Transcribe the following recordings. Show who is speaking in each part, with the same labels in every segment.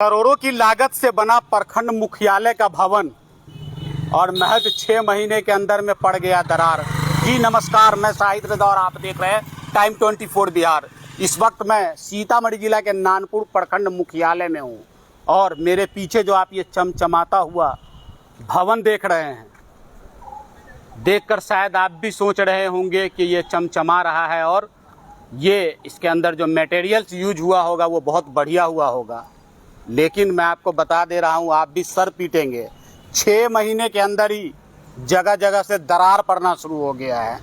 Speaker 1: करोड़ों की लागत से बना प्रखंड मुख्यालय का भवन और महज 6 महीने के अंदर में पड़ गया दरार। जी नमस्कार, मैं शाहिद रजा और आप देख रहे हैं टाइम 24 बिहार। इस वक्त मैं सीतामढ़ी जिला के नानपुर प्रखंड मुख्यालय में हूं और मेरे पीछे जो आप ये चमचमाता हुआ भवन देख रहे हैं, देखकर शायद आप भी सोच रहे होंगे कि ये चमचमा रहा है और ये इसके अंदर जो मटेरियल्स यूज हुआ होगा वो बहुत बढ़िया हुआ होगा। लेकिन मैं आपको बता दे रहा हूँ, आप भी सर पीटेंगे। 6 महीने के अंदर ही जगह जगह से दरार पड़ना शुरू हो गया है।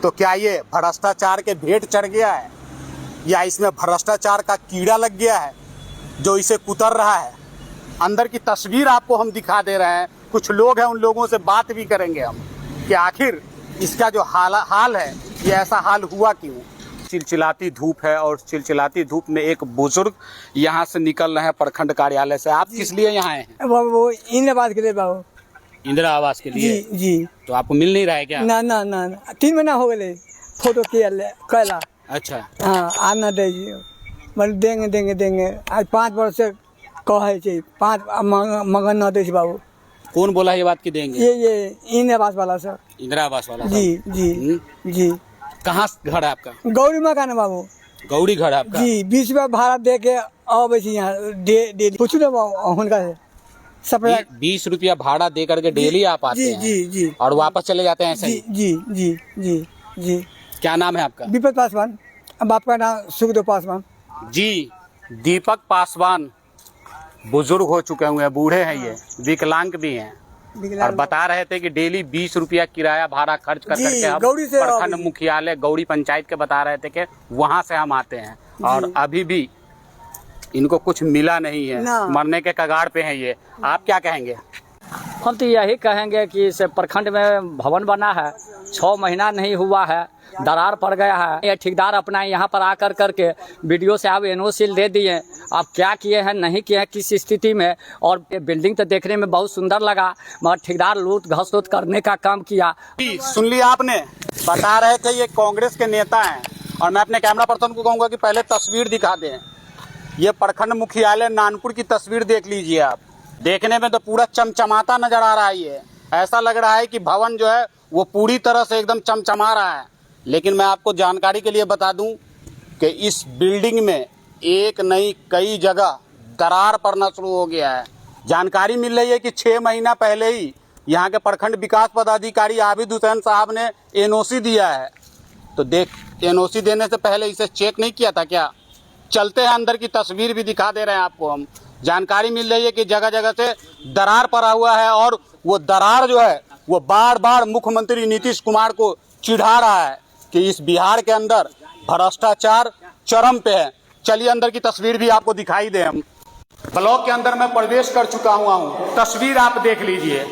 Speaker 1: तो क्या ये भ्रष्टाचार के भेंट चढ़ गया है या इसमें भ्रष्टाचार का कीड़ा लग गया है जो इसे कुतर रहा है? अंदर की तस्वीर आपको हम दिखा दे रहे हैं। कुछ लोग हैं, उन लोगों से बात भी करेंगे हम कि आखिर इसका जो हाल है ये ऐसा हाल हुआ क्यों। चिलचिलाती धूप है और चिलचिलाती धूप में एक बुजुर्ग यहाँ से निकल रहे हैं प्रखंड कार्यालय से। आप किस लिए यहाँ आए हैं?
Speaker 2: वो इंदिरा आवास के लिए बाबू।
Speaker 1: इंदिरा आवास के लिए?
Speaker 2: जी जी।
Speaker 1: तो आपको मिल नहीं रहा है क्या?
Speaker 2: ना ना ना, 3 महीना हो गए फोटो कैला।
Speaker 1: अच्छा
Speaker 2: हाँ, आज ना दे देंगे देंगे देंगे। आज 5 वर्ष से कहे 5 मगन न दे बाबू।
Speaker 1: कौन बोला ये बात की देंगे?
Speaker 2: ये इंदिरा आवास वाला सर।
Speaker 1: इंदिरा आवास वाला?
Speaker 2: जी जी जी।
Speaker 1: कहाँ घर है आपका?
Speaker 2: गौरी मकान है बाबू।
Speaker 1: गौरी घर है आपका?
Speaker 2: जी। 20 रुपया भाड़ा दे के आवे यहाँ डेली। पूछू ना उनका सप्लाई।
Speaker 1: 20 रुपया भाड़ा दे करके डेली आप आते हैं?
Speaker 2: जी जी।
Speaker 1: और वापस चले जाते हैं ऐसे?
Speaker 2: जी जी जी जी जी।
Speaker 1: क्या नाम है आपका?
Speaker 2: दीपक पासवान। अब आपका नाम सुखदेव पासवान।
Speaker 1: जी, दीपक पासवान बुजुर्ग हो चुके हुए हैं, बूढ़े हैं, ये विकलांग भी हैं और बता रहे थे कि डेली 20 रुपया किराया भाड़ा खर्च कर करके हम प्रखंड मुख्यालय गौरी पंचायत के बता रहे थे कि वहां से हम आते हैं और अभी भी इनको कुछ मिला नहीं है, मरने के कगार पे हैं ये। आप क्या कहेंगे?
Speaker 3: हम तो यही कहेंगे कि इस प्रखंड में भवन बना है, 6 महीना नहीं हुआ है, दरार पड़ गया है। ये ठेकेदार अपना यहाँ पर आकर करके वीडियो से आप NOC दे दिए, आप क्या किए हैं नहीं किए हैं किस स्थिति में। और ये बिल्डिंग तो देखने में बहुत सुंदर लगा मगर ठेकेदार लूट घसोट करने का काम किया।
Speaker 1: सुन लिया आपने, बता रहे थे ये कांग्रेस के नेता हैं और मैं अपने कैमरा पर्सन को कहूँगा कि पहले तस्वीर दिखा दें। ये प्रखंड मुख्यालय नानपुर की तस्वीर देख लीजिए आप। देखने में तो पूरा चमचमाता नजर आ रहा है। ये ऐसा लग रहा है कि भवन जो है वो पूरी तरह से एकदम चमचमा रहा है। लेकिन मैं आपको जानकारी के लिए बता दूं कि इस बिल्डिंग में एक नहीं कई जगह दरार पड़ना शुरू हो गया है। जानकारी मिल रही है कि 6 महीना पहले ही यहाँ के प्रखंड विकास पदाधिकारी आबिद हुसैन साहब ने NOC दिया है। तो देख, NOC देने से पहले इसे चेक नहीं किया था क्या? चलते हैं, अंदर की तस्वीर भी दिखा दे रहे हैं आपको हम। जानकारी मिल रही है कि जगह जगह से दरार पड़ा हुआ है और वो दरार जो है वो बार बार मुख्यमंत्री नीतीश कुमार को चिढ़ा रहा है कि इस बिहार के अंदर भ्रष्टाचार चरम पे है। चलिए अंदर की तस्वीर भी आपको दिखाई दे। हम ब्लॉक के अंदर मैं प्रवेश कर चुका हूँ। तस्वीर आप देख लीजिए।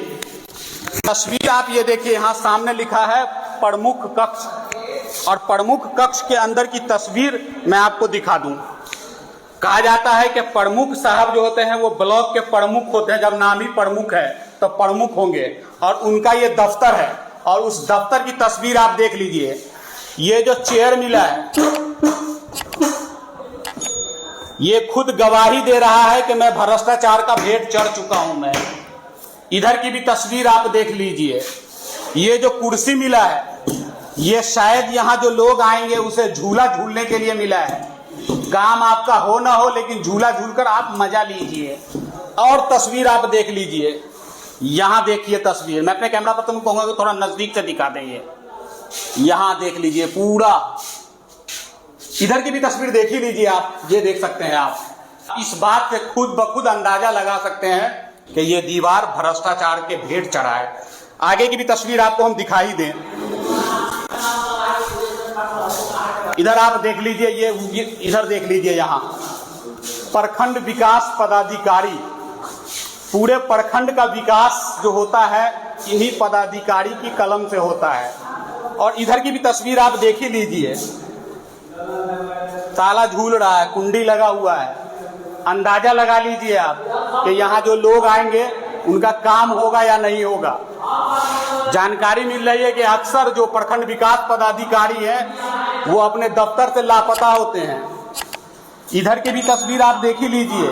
Speaker 1: तस्वीर आप ये देखिए, यहाँ सामने लिखा है प्रमुख कक्ष और प्रमुख कक्ष के अंदर की तस्वीर मैं आपको दिखा दूं। कहा जाता है कि प्रमुख साहब जो होते हैं वो ब्लॉक के प्रमुख होते हैं। जब नाम ही प्रमुख है तो प्रमुख होंगे और उनका ये दफ्तर है और उस दफ्तर की तस्वीर आप देख लीजिए। ये जो चेयर मिला है ये खुद गवाही दे रहा है कि मैं भ्रष्टाचार का भेंट चढ़ चुका हूं। मैं इधर की भी तस्वीर आप देख लीजिए। ये जो कुर्सी मिला है ये शायद यहाँ जो लोग आएंगे उसे झूला झूलने के लिए मिला है। काम आपका हो ना हो लेकिन झूला झूलकर आप मजा लीजिए। और तस्वीर आप देख लीजिए, यहाँ देखिए तस्वीर। मैं अपने कैमरा पर्सन को कहूंगा कि थोड़ा नजदीक से दिखा देंगे। यहाँ देख लीजिए पूरा। इधर की भी तस्वीर देख ही लीजिए आप। ये देख सकते हैं आप। इस बात से खुद ब खुद अंदाजा लगा सकते हैं कि ये दीवार भ्रष्टाचार के भेंट चढ़ा है। आगे की भी तस्वीर आपको हम दिखाई दें। इधर आप देख लीजिए, ये इधर देख लीजिए। यहाँ प्रखंड विकास पदाधिकारी, पूरे प्रखंड का विकास जो होता है इन्हीं पदाधिकारी की कलम से होता है। और इधर की भी तस्वीर आप देख ही लीजिए। ताला झूल रहा है, कुंडी लगा हुआ है। अंदाजा लगा लीजिए आप कि यहाँ जो लोग आएंगे उनका काम होगा या नहीं होगा। जानकारी मिल रही है कि अक्सर जो प्रखंड विकास पदाधिकारी हैं वो अपने दफ्तर से लापता होते हैं। इधर की भी तस्वीर आप देख ही लीजिए।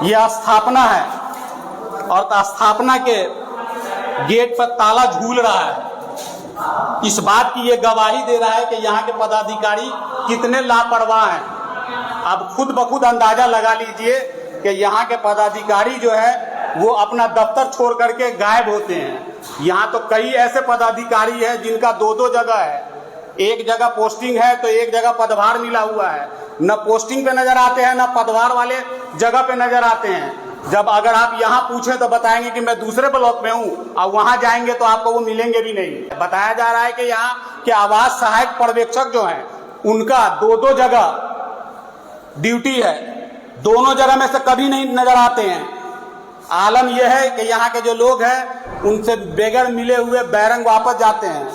Speaker 1: ये स्थापना है और स्थापना के गेट पर ताला झूल रहा है। इस बात की ये गवाही दे रहा है कि यहाँ के पदाधिकारी कितने लापरवाह हैं। अब खुद ब खुद अंदाजा लगा लीजिए कि यहाँ के पदाधिकारी जो है वो अपना दफ्तर छोड़ करके गायब होते हैं। यहाँ तो कई ऐसे पदाधिकारी हैं जिनका दो दो जगह है, एक जगह पोस्टिंग है तो एक जगह पदभार मिला हुआ है। न पोस्टिंग पे नजर आते हैं न पदभार वाले जगह पे नजर आते हैं। जब अगर आप यहाँ पूछे तो बताएंगे कि मैं दूसरे ब्लॉक में हूँ, और वहां जाएंगे तो आपको वो मिलेंगे भी नहीं। बताया जा रहा है कि यहाँ के आवास सहायक पर्यवेक्षक जो हैं उनका दो दो जगह ड्यूटी है, दोनों जगह में से कभी नहीं नजर आते हैं। आलम यह है कि यहाँ के जो लोग हैं उनसे बगैर मिले हुए बैरंग वापस जाते हैं,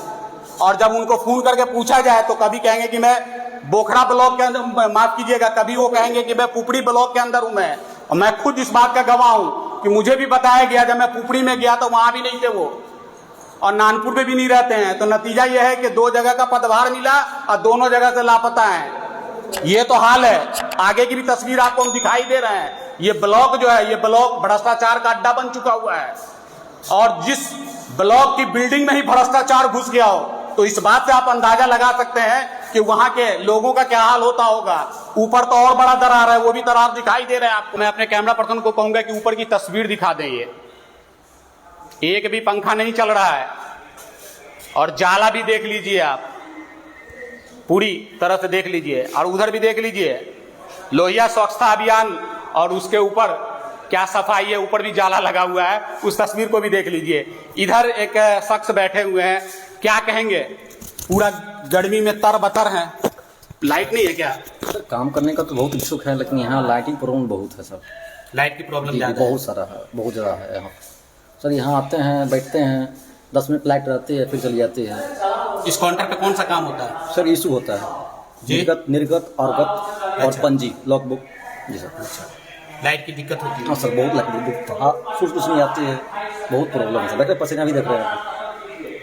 Speaker 1: और जब उनको फोन करके पूछा जाए तो कभी कहेंगे कि मैं बोखड़ा ब्लॉक के अंदर, माफ कीजिएगा, कभी वो कहेंगे कि मैं पुपड़ी ब्लॉक के अंदर हूं मैं। और मैं खुद इस बात का गवाह हूं कि मुझे भी बताया गया, जब मैं पुपड़ी में गया तो वहां भी नहीं थे वो, और नानपुर में भी नहीं रहते हैं। तो नतीजा यह है कि दो जगह का पदभार मिला और दोनों जगह से लापता है। ये तो हाल है। आगे की भी तस्वीर आपको हम दिखाई दे रहे हैं। ये ब्लॉक जो है, ये ब्लॉक भ्रष्टाचार का अड्डा बन चुका हुआ है, और जिस ब्लॉक की बिल्डिंग में ही भ्रष्टाचार घुस गया हो तो इस बात से आप अंदाजा लगा सकते हैं कि वहां के लोगों का क्या हाल होता होगा। ऊपर तो और बड़ा दरार है, वो भी दरार दिखाई दे रहा है आपको। मैं अपने कैमरा पर्सन को कहूंगा कि ऊपर की तस्वीर दिखा दें। ये एक भी पंखा नहीं चल रहा है, और जाला भी देख लीजिए आप, पूरी तरह से देख लीजिए, और उधर भी देख लीजिए लोहिया स्वच्छता अभियान, और उसके ऊपर क्या सफाई है, ऊपर भी जाला लगा हुआ है। उस तस्वीर को भी देख लीजिए। इधर एक शख्स बैठे हुए हैं, क्या कहेंगे, पूरा गर्मी में तरबतर है। लाइट नहीं है क्या?
Speaker 4: सर काम करने का तो बहुत इच्छुक है, लेकिन यहाँ लाइटिंग प्रॉब्लम बहुत है सर।
Speaker 1: लाइट की प्रॉब्लम
Speaker 4: जी, बहुत सारा है, बहुत ज़्यादा है यहाँ सर। यहाँ आते हैं, बैठते हैं, 10 मिनट लाइट रहती है, फिर चली जाती है।
Speaker 1: इस काउंटर पे कौन सा काम होता है
Speaker 4: सर? इशू होता है निर्गत और
Speaker 1: अच्छा।
Speaker 4: पंजी लॉक बुक। जी सर।
Speaker 1: लाइट की दिक्कत होती है?
Speaker 4: हाँ सर, बहुत लाइट दिक्कत, हाँ सूरज कुछ नहीं आती है, बहुत प्रॉब्लम है सर। बैठे पसीना भी देख रहे हैं।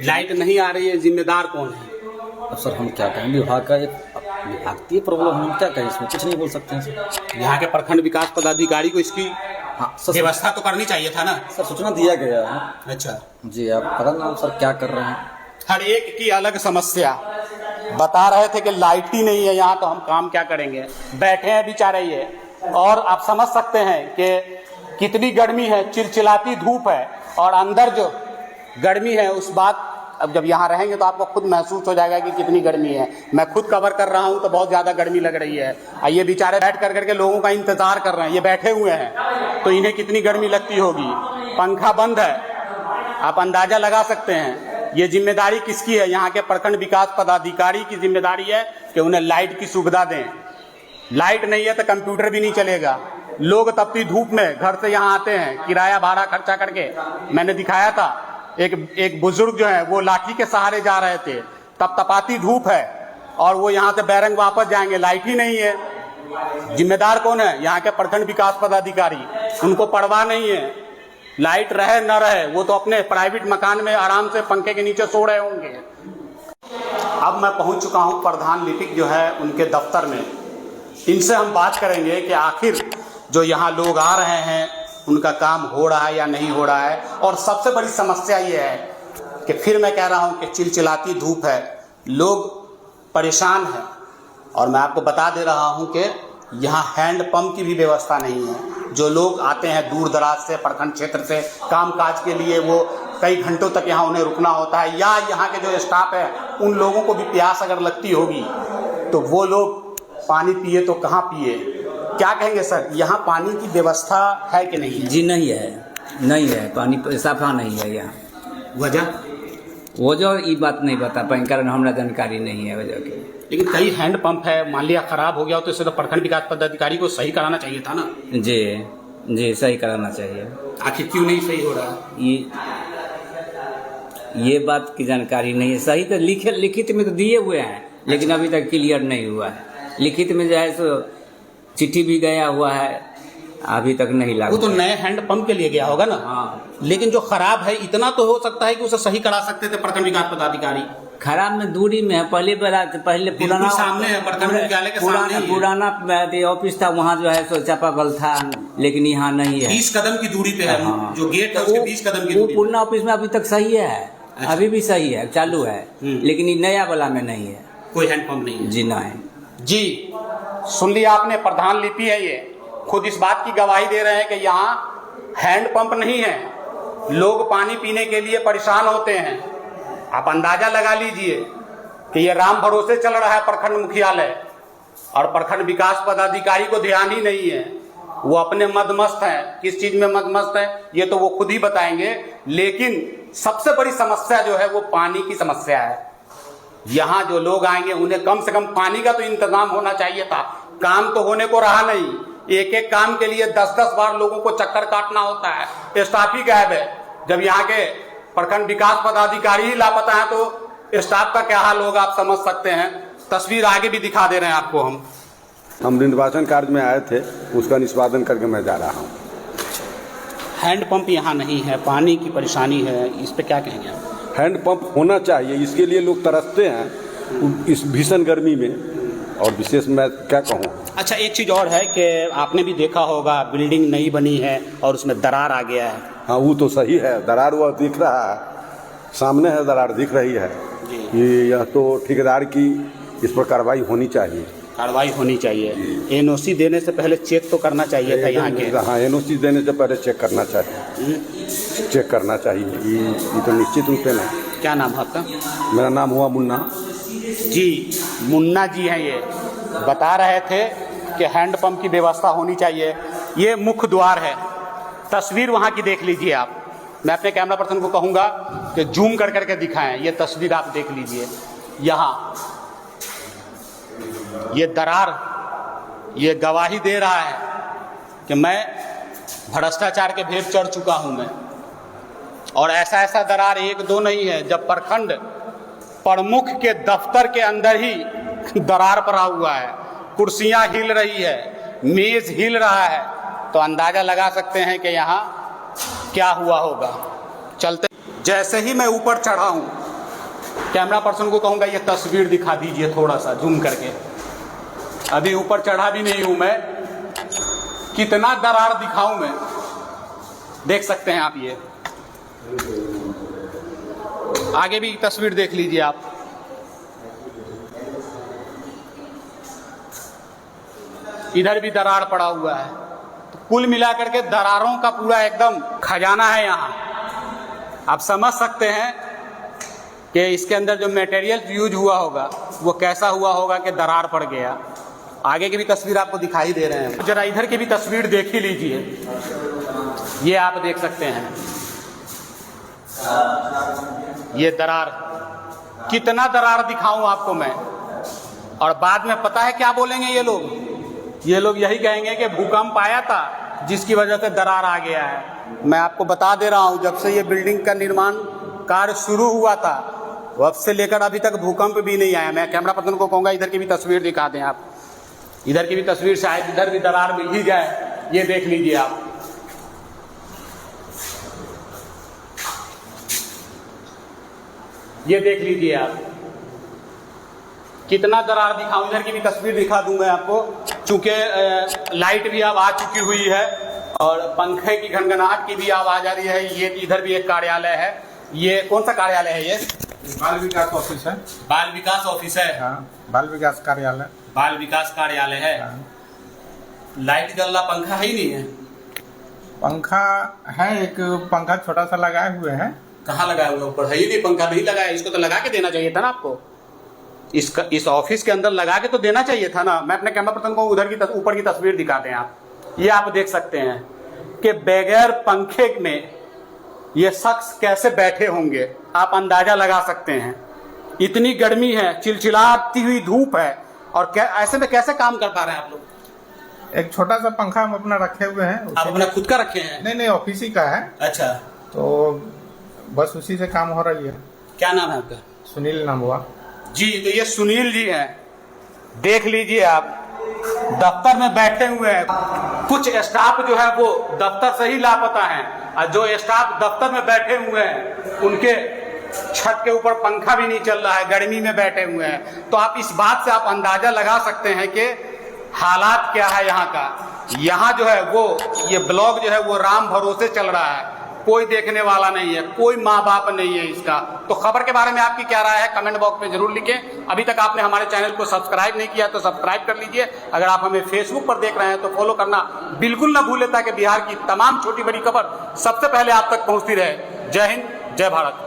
Speaker 1: लाइट नहीं आ रही है, जिम्मेदार कौन है?
Speaker 4: अब सर हम क्या कहें, विभाग का विभाग की प्रॉब्लम है, हम क्या कहें, इसमें कुछ नहीं बोल सकते हैं सर।
Speaker 1: यहाँ के प्रखंड विकास पदाधिकारी को इसकी
Speaker 4: हाँ सर,
Speaker 1: व्यवस्था तो करनी चाहिए था ना
Speaker 4: सर सूचना दिया गया है।
Speaker 1: अच्छा
Speaker 4: जी, आप पता ना सर क्या कर रहे हैं।
Speaker 1: हर एक की अलग समस्या बता रहे थे कि लाइट ही नहीं है यहाँ, तो हम काम क्या करेंगे, बैठे हैं बेचारे ये। और आप समझ सकते हैं कि कितनी गर्मी है, चिलचिलाती धूप है, और अंदर जो गर्मी है उस बात, अब जब यहाँ रहेंगे तो आपको खुद महसूस हो जाएगा कि कितनी गर्मी है। मैं खुद कवर कर रहा हूँ तो बहुत ज़्यादा गर्मी लग रही है। ये बेचारे बैठ कर करके लोगों का इंतजार कर रहे हैं, ये बैठे हुए हैं, तो इन्हें कितनी गर्मी लगती होगी। पंखा बंद है, आप अंदाजा लगा सकते हैं। ये जिम्मेदारी किसकी है? यहाँ के प्रखंड विकास पदाधिकारी की जिम्मेदारी है कि उन्हें लाइट की सुविधा दें। लाइट नहीं है तो कंप्यूटर भी नहीं चलेगा। लोग तपती धूप में घर से यहाँ आते हैं, किराया भाड़ा खर्चा करके। मैंने दिखाया था एक बुजुर्ग जो है वो लाठी के सहारे जा रहे थे, तब तपाती धूप है, और वो यहाँ से बैरंग वापस जाएंगे, लाइट ही नहीं है। जिम्मेदार कौन है? यहाँ के प्रखंड विकास पदाधिकारी। उनको परवाह नहीं है, लाइट रहे न रहे, वो तो अपने प्राइवेट मकान में आराम से पंखे के नीचे सो रहे होंगे। अब मैं पहुंच चुका हूं प्रधान लिपिक जो है उनके दफ्तर में। इनसे हम बात करेंगे कि आखिर जो यहाँ लोग आ रहे हैं उनका काम हो रहा है या नहीं हो रहा है। और सबसे बड़ी समस्या ये है कि फिर मैं कह रहा हूँ कि चिलचिलाती धूप है, लोग परेशान हैं, और मैं आपको बता दे रहा हूँ कि यहाँ हैंडपंप की भी व्यवस्था नहीं है। जो लोग आते हैं दूर दराज से, प्रखंड क्षेत्र से काम काज के लिए, वो कई घंटों तक यहाँ उन्हें रुकना होता है, या यहाँ के जो स्टाफ है उन लोगों को भी प्यास अगर लगती होगी तो वो लोग पानी पिए तो कहाँ पिए। क्या कहेंगे सर, यहाँ पानी की व्यवस्था है कि नहीं?
Speaker 5: जी नहीं है, नहीं है, पानी साफा नहीं है यहाँ। वजह ये बात नहीं बता पाएंगे, कारण हमारा जानकारी नहीं है वजह की।
Speaker 1: लेकिन कई हैंडपंप है, मान लिया खराब हो गया तो इसे तो प्रखंड विकास पदाधिकारी को सही कराना चाहिए था ना।
Speaker 5: जी सही कराना चाहिए।
Speaker 1: आखिर क्यों नहीं सही हो रहा?
Speaker 5: ये बात की जानकारी नहीं है। सही तो लिखित में तो दिए हुए हैं, लेकिन अभी तक क्लियर नहीं हुआ है। लिखित में जो है सो चिट्ठी भी गया हुआ है, अभी तक नहीं लागू।
Speaker 1: वो तो नए हैंडपंप के लिए गया होगा ना।
Speaker 5: हाँ,
Speaker 1: लेकिन जो खराब है, इतना तो हो सकता है कि उसे सही करा सकते थे प्रखंड विकास पदाधिकारी।
Speaker 5: खराब में दूरी में है। पहले पुराना
Speaker 1: सामने है, प्रखंड मुख्यालय के सामने ही है।
Speaker 5: पुराना ऑफिस था, वहाँ जो है सो चापाकल था, लेकिन यहाँ नहीं है।
Speaker 1: 20 कदम की दूरी पे है।
Speaker 5: हाँ।
Speaker 1: जो गेट है उसके 20 कदम की दूरी पे।
Speaker 5: पुराना ऑफिस में अभी तक सही है।
Speaker 1: अच्छा।
Speaker 5: अभी भी सही है, चालू है, लेकिन ये नया वाला में नहीं है,
Speaker 1: कोई हैंडपंप नहीं है।
Speaker 5: जी नहीं।
Speaker 1: जी सुन लिया आपने, प्रधान लिपि है, ये खुद इस बात की गवाही दे रहे हैं कि यहाँ हैंडपंप नहीं है, लोग पानी पीने के लिए परेशान होते हैं। आप अंदाजा लगा लीजिए कि ये राम भरोसे चल रहा है प्रखंड मुख्यालय, और प्रखंड विकास पदाधिकारी को ध्यान ही नहीं है, वो अपने मदमस्त हैं। किस चीज में मदमस्त है ये तो वो खुद ही बताएंगे, लेकिन सबसे बड़ी समस्या जो है वो पानी की समस्या है। यहाँ जो लोग आएंगे उन्हें कम से कम पानी का तो इंतजाम होना चाहिए था। काम तो होने को रहा नहीं, एक एक काम के लिए 10-10 बार लोगों को चक्कर काटना होता है, स्टाफ ही गायब है। जब यहाँ के प्रखंड विकास पदाधिकारी ही लापता है तो स्टाफ का क्या हाल होगा आप समझ सकते हैं। तस्वीर आगे भी दिखा दे रहे हैं आपको।
Speaker 6: हम निर्वाचन कार्य में आए थे, उसका निष्पादन करके मैं जा रहा हूँ।
Speaker 1: हैंडपंप यहाँ नहीं है, पानी की परेशानी है, इस पे क्या कहेंगे आप?
Speaker 6: हैंडपंप होना चाहिए, इसके लिए लोग तरसते हैं इस भीषण गर्मी में, और विशेष मैं क्या कहूँ।
Speaker 1: अच्छा, एक चीज़ और है कि आपने भी देखा होगा बिल्डिंग नई बनी है और उसमें दरार आ गया है।
Speaker 6: हाँ वो तो सही है, दरार वह दिख रहा है, सामने है दरार दिख रही है कि यह तो ठेकेदार की इस पर कार्रवाई होनी चाहिए।
Speaker 1: कार्रवाई होनी चाहिए। एनओसी देने से पहले चेक तो करना चाहिए था यहाँ के।
Speaker 6: हाँ, एनओसी देने से पहले चेक करना चाहिए, चेक करना चाहिए, ये तो निश्चित रूप से नहीं।
Speaker 1: क्या नाम है आपका?
Speaker 6: मेरा नाम हुआ मुन्ना
Speaker 1: जी। मुन्ना जी हैं, ये बता रहे थे कि हैंडपंप की व्यवस्था होनी चाहिए। ये मुख्य द्वार है, तस्वीर वहाँ की देख लीजिए आप। मैं अपने कैमरा पर्सन को कहूँगा कि जूम कर करके दिखाएं, ये तस्वीर आप देख लीजिए। यहाँ ये दरार ये गवाही दे रहा है कि मैं भ्रष्टाचार के भेद चढ़ चुका हूँ मैं, और ऐसा ऐसा दरार एक दो नहीं है। जब प्रखंड प्रमुख के दफ्तर के अंदर ही दरार पड़ा हुआ है, कुर्सियां हिल रही है, मेज हिल रहा है, तो अंदाजा लगा सकते हैं कि यहाँ क्या हुआ होगा। चलते जैसे ही मैं ऊपर चढ़ा हूँ, कैमरा पर्सन को कहूँगा ये तस्वीर दिखा दीजिए थोड़ा सा जूम करके। अभी ऊपर चढ़ा भी नहीं हूँ मैं, कितना दरार दिखाऊं मैं, देख सकते हैं आप। ये आगे भी तस्वीर देख लीजिए आप। इधर भी दरार पड़ा हुआ है। तो कुल मिलाकर के दरारों का पूरा एकदम खजाना है यहाँ। आप समझ सकते हैं कि इसके अंदर जो मटेरियल यूज हुआ होगा वो कैसा हुआ होगा कि दरार पड़ गया। आगे की भी तस्वीर आपको दिखाई दे रहे हैं, जरा इधर की भी तस्वीर देख ही लीजिए। ये आप देख सकते हैं, ये दरार, कितना दरार दिखाऊं आपको मैं। और बाद में पता है क्या बोलेंगे ये लोग यही कहेंगे कि भूकंप आया था जिसकी वजह से दरार आ गया है। मैं आपको बता दे रहा हूं, जब से ये बिल्डिंग का निर्माण कार्य शुरू हुआ था वब से लेकर अभी तक भूकंप भी नहीं आया। मैं कैमरा पर्सन को कहूँगा इधर की भी तस्वीर दिखा दें आप। इधर की भी तस्वीर, शायद इधर भी दरार मिल ही जाए। ये देख लीजिए आप, ये देख लीजिए आप, कितना दरार दिखाऊं। इधर की भी तस्वीर दिखा दूं मैं आपको, चूंकि लाइट भी अब आ चुकी हुई है और पंखे की घनघनाहट की भी आवाज आ रही है। ये इधर भी एक कार्यालय है। ये कौन सा कार्यालय है? ये
Speaker 7: बाल विकास ऑफिस है।
Speaker 1: बाल विकास ऑफिस है।
Speaker 7: हाँ, बाल विकास कार्यालय।
Speaker 1: बाल विकास कार्यालय है।
Speaker 7: हाँ।
Speaker 1: लाइट जल रहा, पंखा है ही नहीं है।
Speaker 7: पंखा है, एक पंखा छोटा सा लगाए हुए हैं।
Speaker 1: कहाँ लगाया हुआ? ऊपर है ही नहीं, पंखा नहीं लगाया। इसको तो लगा के देना चाहिए था ना आपको, इस ऑफिस के अंदर लगा के तो देना चाहिए था ना। मैं अपने कैमरा पर्सन को उधर की ऊपर की तस्वीर दिखाते हैं आप। ये आप देख सकते हैं कि बगैर पंखे में ये शख्स कैसे बैठे होंगे, आप अंदाजा लगा सकते हैं। इतनी गर्मी है, चिलचिलाती हुई धूप है, और ऐसे में कैसे काम कर पा रहे हैं आप लोग?
Speaker 7: एक छोटा सा पंखा हम अपना रखे हुए हैं।
Speaker 1: आप अपना खुद का रखे हैं?
Speaker 7: नहीं, ऑफिस ही का है।
Speaker 1: अच्छा,
Speaker 7: तो बस उसी से काम हो रही है।
Speaker 1: क्या नाम है आपका?
Speaker 7: सुनील नाम हुआ
Speaker 1: जी। तो ये सुनील जी हैं, देख लीजिए आप, दफ्तर में बैठे हुए हैं। कुछ स्टाफ जो है वो दफ्तर से ही लापता हैं, और जो स्टाफ दफ्तर में बैठे हुए हैं उनके छत के ऊपर पंखा भी नहीं चल रहा है, गर्मी में बैठे हुए हैं। तो आप इस बात से आप अंदाजा लगा सकते हैं कि हालात क्या है यहाँ का। यहाँ जो है वो ये ब्लॉग जो है वो राम भरोसे चल रहा है, कोई देखने वाला नहीं है, कोई माँ बाप नहीं है इसका। तो खबर के बारे में आपकी क्या राय है कमेंट बॉक्स में जरूर लिखें। अभी तक आपने हमारे चैनल को सब्सक्राइब नहीं किया तो सब्सक्राइब कर लीजिए। अगर आप हमें फेसबुक पर देख रहे हैं तो फॉलो करना बिल्कुल ना भूलें, ताकि बिहार की तमाम छोटी बड़ी खबर सबसे पहले आप तक पहुंचती रहे। जय हिंद, जय भारत।